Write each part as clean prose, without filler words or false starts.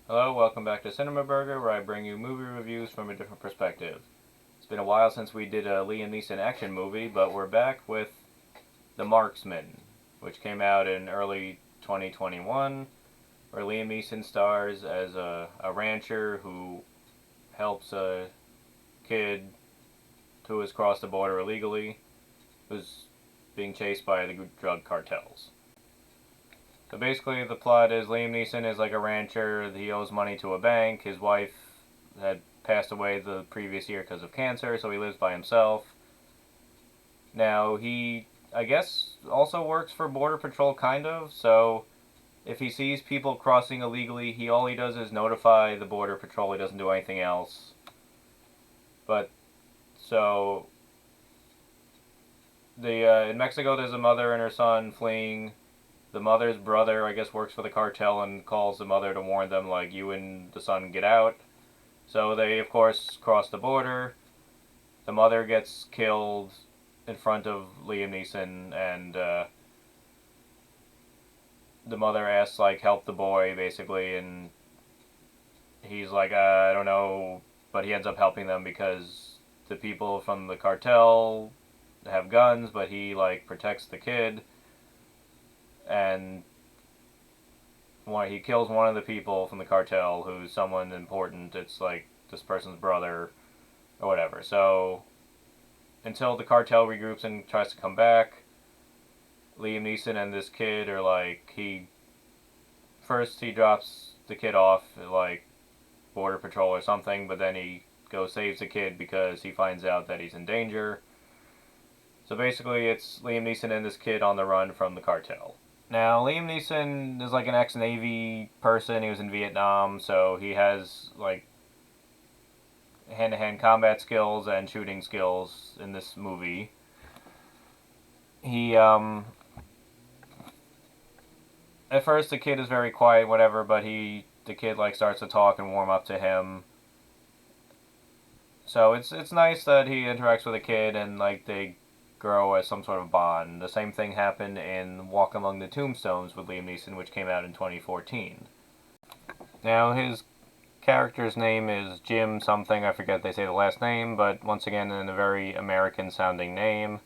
Hello, welcome back to CinemaBurger, where I bring you movie reviews from a different perspective. It's been a while since we did a Liam Neeson action movie, but we're back with The Marksman, which came out in early 2021, where Liam Neeson stars as a rancher who helps a kid who has crossed the border illegally, who's being chased by the drug cartels. So basically, the plot is Liam Neeson is like a rancher. He owes money to a bank. His wife had passed away the previous year because of cancer, so he lives by himself. Now, he, I guess, also works for Border Patrol, kind of. So if he sees people crossing illegally, all he does is notify the Border Patrol. He doesn't do anything else. But so in Mexico, there's a mother and her son fleeing. The mother's brother, I guess, works for the cartel and calls the mother to warn them, like, you and the son get out. So they, of course, cross the border. The mother gets killed in front of Liam Neeson, and the mother asks, like, help the boy, basically, and he's like, I don't know, but he ends up helping them because the people from the cartel have guns, but he, like, protects the kid, and he kills one of the people from the cartel who's someone important. It's like this person's brother or whatever. So until the cartel regroups and tries to come back, Liam Neeson and this kid are like, he drops the kid off at like Border Patrol or something, but then he goes saves the kid because he finds out that he's in danger. So basically, it's Liam Neeson and this kid on the run from the cartel. Now, Liam Neeson is like an ex-Navy person. He was in Vietnam, so he has like hand-to-hand combat skills and shooting skills in this movie. He at first the kid is very quiet, whatever, but the kid like starts to talk and warm up to him. So it's nice that he interacts with a kid and like they grow as some sort of bond. The same thing happened in Walk Among the Tombstones with Liam Neeson, which came out in 2014. Now, his character's name is Jim something, I forget they say the last name, but once again, in a very American sounding name.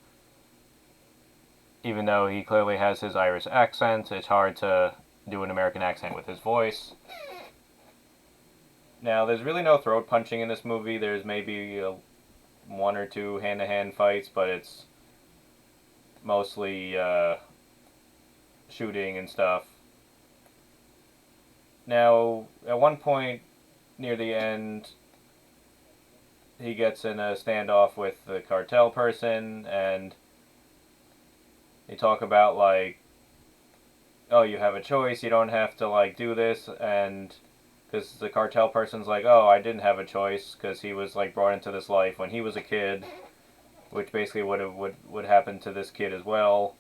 Even though he clearly has his Irish accent, it's hard to do an American accent with his voice. Now, there's really no throat punching in this movie. There's maybe one or two hand-to-hand fights, but it's mostly shooting and stuff. Now, at one point near the end, he gets in a standoff with the cartel person, and they talk about, like, oh, you have a choice, you don't have to, like, do this, and because the cartel person's like, oh, I didn't have a choice, because he was, like, brought into this life when he was a kid, which basically would happen to this kid as well,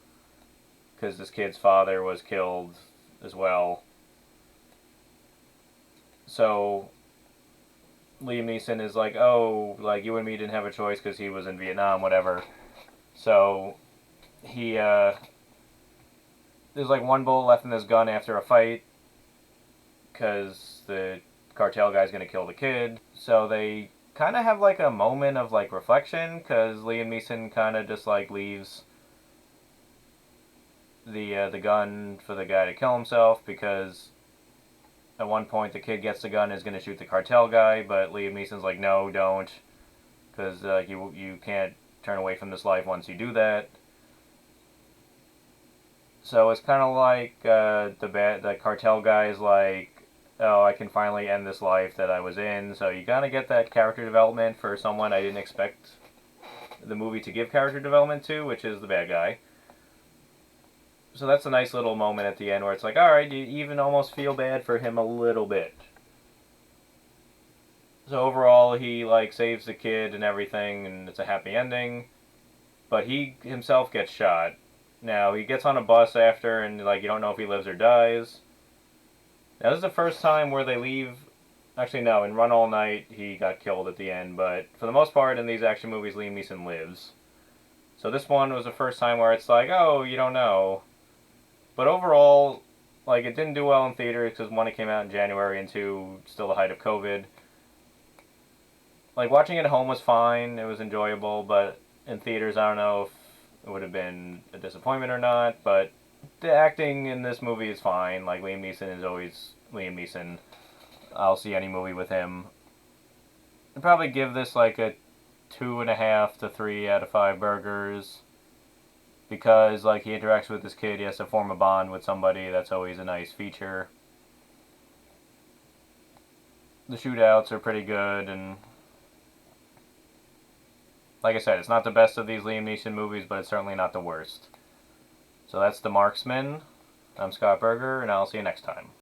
because this kid's father was killed as well. So Liam Neeson is like, oh, like you and me didn't have a choice because he was in Vietnam, whatever. So he there's like one bullet left in his gun after a fight because the cartel guy's gonna kill the kid. So they kind of have like a moment of like reflection because Liam Neeson kind of just like leaves the gun for the guy to kill himself because at one point the kid gets the gun and is going to shoot the cartel guy, but Liam Neeson's like, no, don't, because you can't turn away from this life once you do that. So it's kind of like the cartel guy is like, oh, I can finally end this life that I was in. So you kind of get that character development for someone I didn't expect the movie to give character development to, which is the bad guy. So that's a nice little moment at the end where it's like, all right, you even almost feel bad for him a little bit. So overall, he like saves the kid and everything, and it's a happy ending. But he himself gets shot. Now he gets on a bus after, and like you don't know if he lives or dies. Now this is the first time where they leave. Actually, no. In Run All Night, he got killed at the end. But for the most part, in these action movies, Liam Neeson lives. So this one was the first time where it's like, oh, you don't know. But overall, Like, it didn't do well in theaters because, one, it came out in January, and two, still the height of COVID. Like, watching it at home was fine. It was enjoyable, but in theaters, I don't know if it would have been a disappointment or not, but the acting in this movie is fine. Like, Liam Neeson is always Liam Neeson. I'll see any movie with him. I'd probably give this like a 2.5 to 3 out of 5 burgers. Because, like, he interacts with this kid, he has to form a bond with somebody. That's always a nice feature. The shootouts are pretty good, and like I said, it's not the best of these Liam Neeson movies, but it's certainly not the worst. So that's The Marksman. I'm Scott Berger, and I'll see you next time.